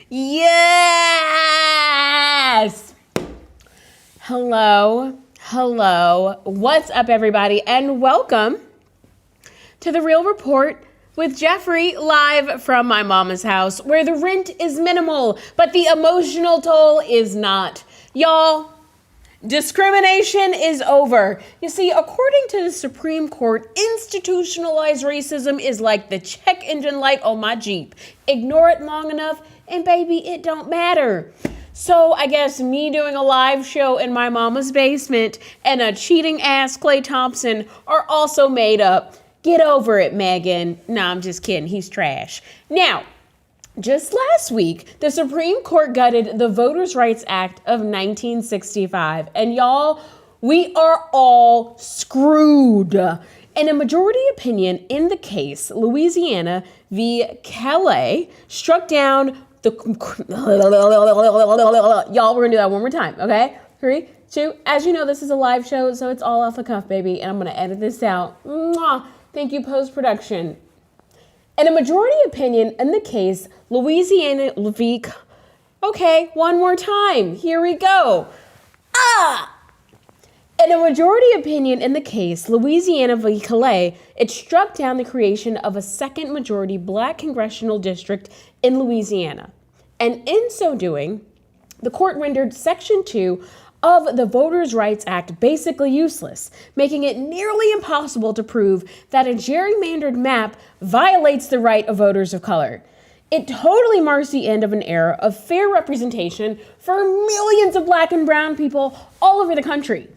Yes! Hello. What's up, everybody? And welcome to The Real Report with Jeffrey, live from my mama's house, where the rent is minimal, but the emotional toll is not. Y'all, discrimination is over. You see, according to the Supreme Court, institutionalized racism is like the check engine light on my Jeep. Ignore it long enough, and baby, it don't matter. So I guess me doing a live show in my mama's basement and a cheating ass Klay Thompson are also made up. Get over it, Megan. Nah, I'm just kidding. He's trash. Now, just last week, the Supreme Court gutted the Voters' Rights Act of 1965. And y'all, we are all screwed. In a majority opinion in the case, Louisiana v. Calais struck down the... Y'all, we're gonna do that one more time, okay? 3, 2, as you know, this is a live show, so it's all off the cuff, baby, and I'm gonna edit this out. Mwah. Thank you, post-production. In a majority opinion in the case, Louisiana v. Okay, one more time. Here we go. In a majority opinion in the case, Louisiana v. Calais, it struck down the creation of a second majority black congressional district in Louisiana. And in so doing, the court rendered Section 2 of the Voters' Rights Act basically useless, making it nearly impossible to prove that a gerrymandered map violates the right of voters of color. It totally marks the end of an era of fair representation for millions of black and brown people all over the country.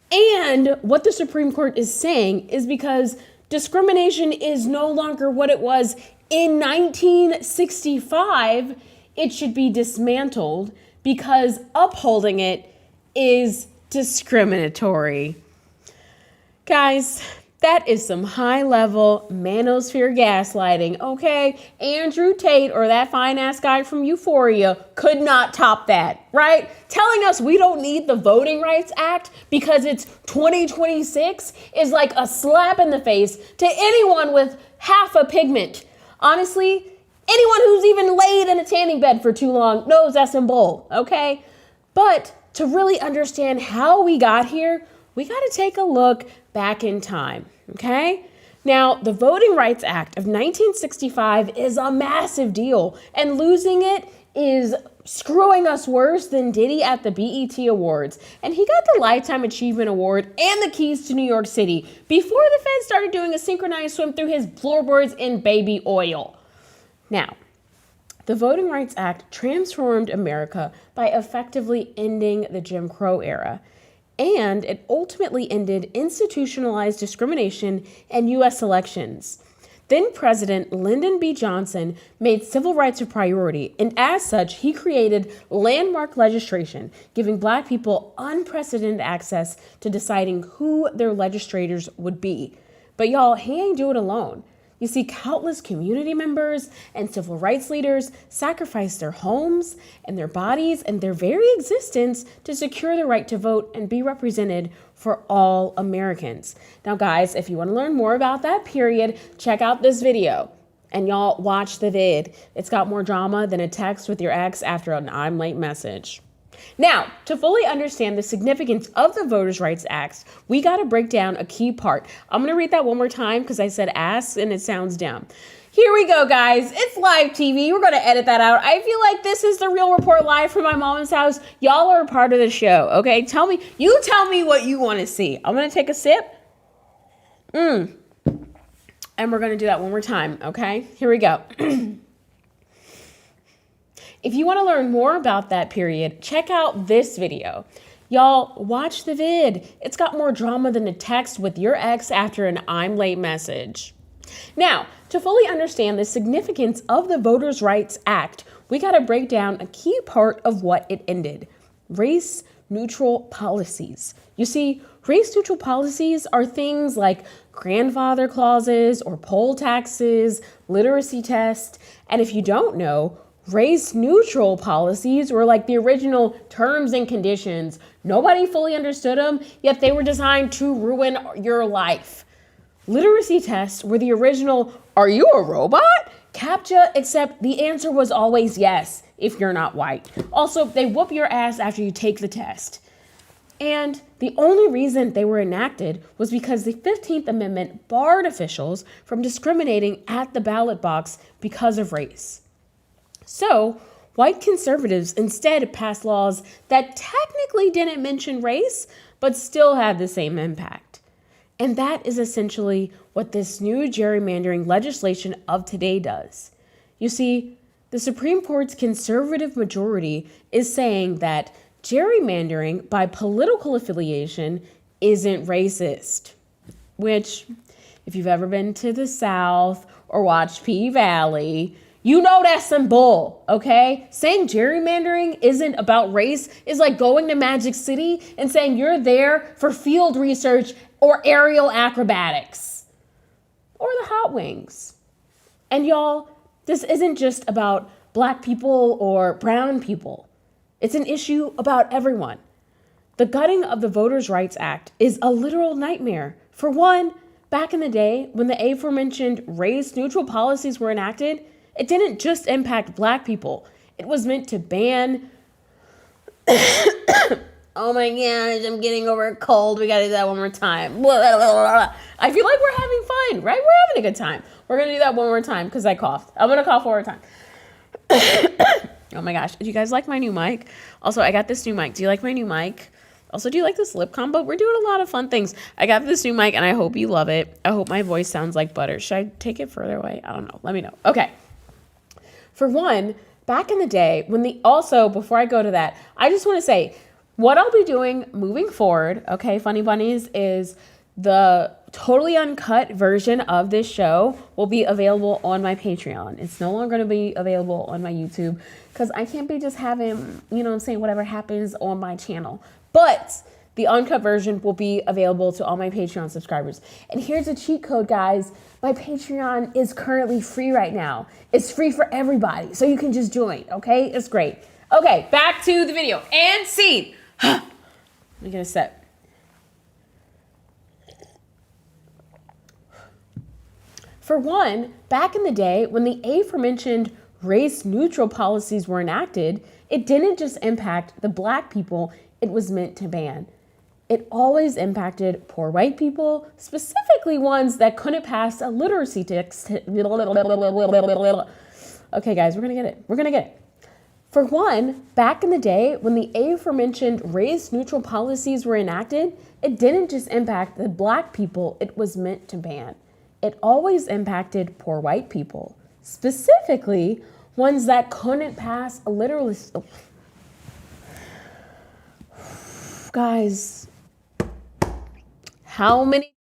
And what the Supreme Court is saying is because discrimination is no longer what it was in 1965, it should be dismantled because upholding it is discriminatory. Guys, that is some high-level manosphere gaslighting, okay? Andrew Tate, or that fine-ass guy from Euphoria, could not top that, right? Telling us we don't need the Voting Rights Act because it's 2026 is like a slap in the face to anyone with half a pigment. Honestly, anyone who's even laid in a tanning bed for too long knows that's some bull, okay? But to really understand how we got here, we got to take a look back in time, okay? Now, the Voting Rights Act of 1965 is a massive deal, and losing it is screwing us worse than Diddy at the BET Awards. And he got the Lifetime Achievement Award and the keys to New York City before the feds started doing a synchronized swim through his floorboards in baby oil. Now, the Voting Rights Act transformed America by effectively ending the Jim Crow era, and it ultimately ended institutionalized discrimination in U.S. elections. Then President Lyndon B. Johnson made civil rights a priority, and as such, he created landmark legislation, giving black people unprecedented access to deciding who their legislators would be. But y'all, he ain't do it alone. You see, countless community members and civil rights leaders sacrificed their homes and their bodies and their very existence to secure the right to vote and be represented for all Americans. Now, guys, if you want to learn more about that period, check out this video. And y'all, watch the vid. It's got more drama than a text with your ex after an I'm late message. Now, to fully understand the significance of the Voters' Rights Act, we got to break down a key part. I'm going to read that one more time because I said ass and it sounds dumb. Here we go, guys. It's live TV. We're going to edit that out. I feel like this is the Real Report live from my mom's house. Y'all are a part of the show, okay? You tell me what you want to see. I'm going to take a sip. And we're going to do that one more time, okay? Here we go. If you want to learn more about that period, check out this video. Y'all, watch the vid. It's got more drama than a text with your ex after an I'm late message. Now, to fully understand the significance of the Voters' Rights Act, we got to break down a key part of what it ended: race-neutral policies. You see, race-neutral policies are things like grandfather clauses or poll taxes, literacy tests, and if you don't know, race-neutral policies were like the original terms and conditions. Nobody fully understood them, yet they were designed to ruin your life. Literacy tests were the original, "Are you a robot?" CAPTCHA, except the answer was always yes if you're not white. Also, they whoop your ass after you take the test. And the only reason they were enacted was because the 15th Amendment barred officials from discriminating at the ballot box because of race. So, white conservatives instead passed laws that technically didn't mention race, but still had the same impact. And that is essentially what this new gerrymandering legislation of today does. You see, the Supreme Court's conservative majority is saying that gerrymandering by political affiliation isn't racist, which, if you've ever been to the South or watched P-Valley, you know that's some bull, okay? Saying gerrymandering isn't about race is like going to Magic City and saying you're there for field research or aerial acrobatics or the hot wings. And y'all, this isn't just about black people or brown people. It's an issue about everyone. The gutting of the Voters' Rights Act is a literal nightmare. For one, back in the day, when the aforementioned race-neutral policies were enacted, it didn't just impact black people. It was meant to ban... Oh my gosh, I'm getting over a cold. We gotta do that one more time. I feel like we're having fun, right? We're having a good time. We're gonna do that one more time because I coughed. I'm gonna cough one more time. Oh my gosh. Do you guys like my new mic? Also, I got this new mic. Do you like my new mic? Also, do you like this lip combo? We're doing a lot of fun things. I got this new mic and I hope you love it. I hope my voice sounds like butter. Should I take it further away? I don't know. Let me know. Okay. For one, back in the day before I go to that, I just want to say what I'll be doing moving forward, okay, Funny Bunnies, is the totally uncut version of this show will be available on my Patreon. It's no longer going to be available on my YouTube because I can't be just having, whatever happens on my channel. But the uncut version will be available to all my Patreon subscribers. And here's a cheat code, guys. My Patreon is currently free right now. It's free for everybody, so you can just join, okay? It's great. Okay, back to the video. And scene. Let me get a sip. For one, back in the day, when the aforementioned race-neutral policies were enacted, it didn't just impact the black people it was meant to ban. It always impacted poor white people, specifically ones that couldn't pass a literacy test. Okay, guys, we're gonna get it. For one, back in the day, when the aforementioned race-neutral policies were enacted, it didn't just impact the black people it was meant to ban. It always impacted poor white people, specifically ones that couldn't pass a literacy. Guys, how many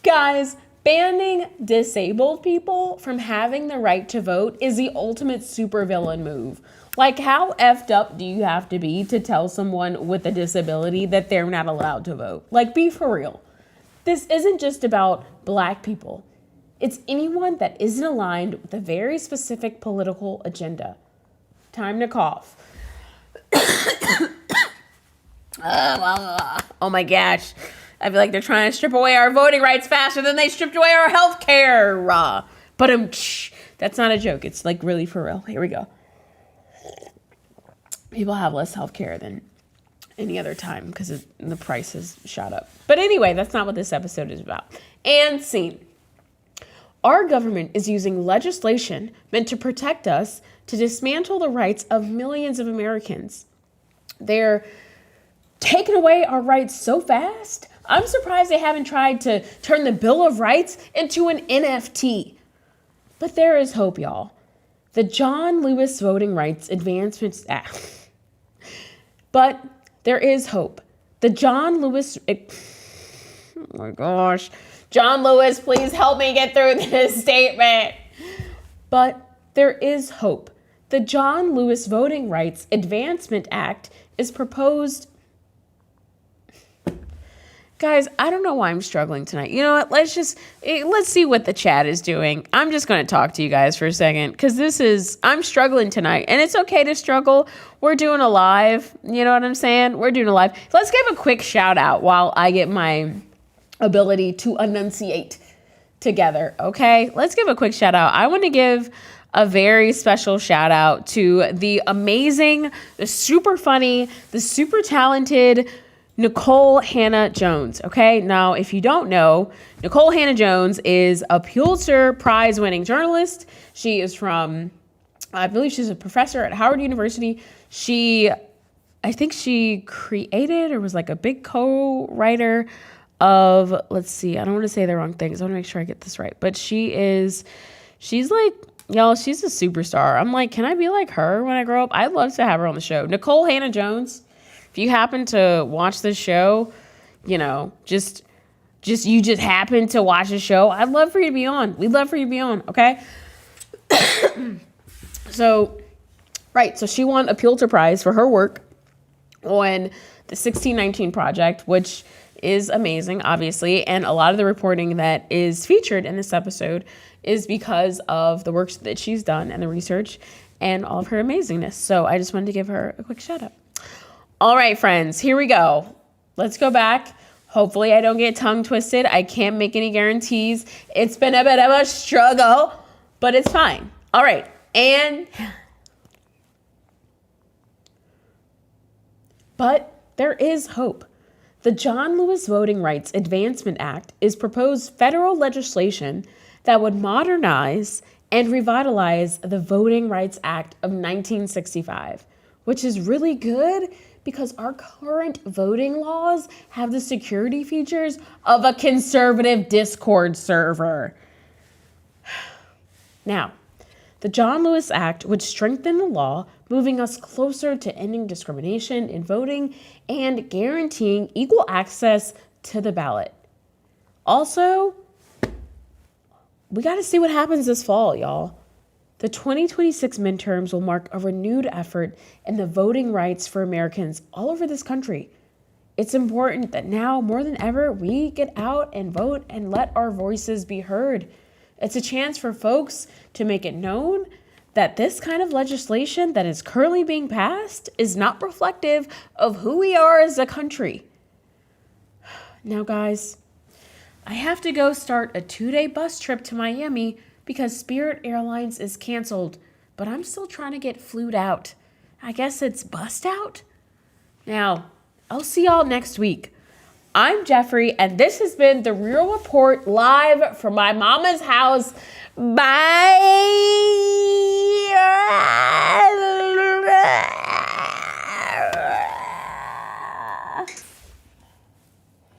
Guys, banning disabled people from having the right to vote is the ultimate supervillain move. Like, how effed up do you have to be to tell someone with a disability that they're not allowed to vote? Like, be for real. This isn't just about Black people. It's anyone that isn't aligned with a very specific political agenda. Time to cough. Oh my gosh. I feel like they're trying to strip away our voting rights faster than they stripped away our health care. But that's not a joke. It's like really for real. Here we go. People have less health care than any other time because the price has shot up. But anyway, that's not what this episode is about. And scene. Our government is using legislation meant to protect us to dismantle the rights of millions of Americans. They're taking away our rights so fast. I'm surprised they haven't tried to turn the Bill of Rights into an NFT. But there is hope, y'all. The John Lewis Voting Rights Advancements Act. But there is hope. The John Lewis... Oh my gosh. John Lewis, please help me get through this statement. But there is hope. The John Lewis Voting Rights Advancement Act is proposed... Guys, I don't know why I'm struggling tonight. You know what? Let's see what the chat is doing. I'm just going to talk to you guys for a second because I'm struggling tonight and it's okay to struggle. We're doing a live. You know what I'm saying? We're doing a live. Let's give a quick shout out while I get my ability to enunciate together. Okay. Let's give a quick shout out. I want to give a very special shout out to the amazing, the super funny, the super talented Nicole Hannah Jones. Okay. Now, if you don't know, Nicole Hannah Jones is a Pulitzer Prize winning journalist. She is I believe she's a professor at Howard University. I think she created or was like a big co-writer of, let's see, I don't want to say the wrong things. I want to make sure I get this right. But she's like, y'all, she's a superstar. I'm like, can I be like her when I grow up? I'd love to have her on the show. Nicole Hannah Jones. If you happen to watch this show, you know, just happen to watch the show, I'd love for you to be on. We'd love for you to be on, okay? So she won a Pulitzer Prize for her work on the 1619 Project, which is amazing, obviously. And a lot of the reporting that is featured in this episode is because of the work that she's done and the research and all of her amazingness. So I just wanted to give her a quick shout out. All right, friends, here we go. Let's go back. Hopefully I don't get tongue twisted. I can't make any guarantees. It's been a bit of a struggle, but it's fine. All right. But there is hope. The John Lewis Voting Rights Advancement Act is proposed federal legislation that would modernize and revitalize the Voting Rights Act of 1965, which is really good because our current voting laws have the security features of a conservative Discord server. Now, the John Lewis Act would strengthen the law, moving us closer to ending discrimination in voting and guaranteeing equal access to the ballot. Also, we got to see what happens this fall, y'all. The 2026 midterms will mark a renewed effort in the voting rights for Americans all over this country. It's important that now, more than ever, we get out and vote and let our voices be heard. It's a chance for folks to make it known that this kind of legislation that is currently being passed is not reflective of who we are as a country. Now, guys, I have to go start a 2-day bus trip to Miami because Spirit Airlines is canceled, but I'm still trying to get flued out. I guess it's bust out? Now, I'll see y'all next week. I'm Jeffrey, and this has been The Real Report live from my mama's house. Bye!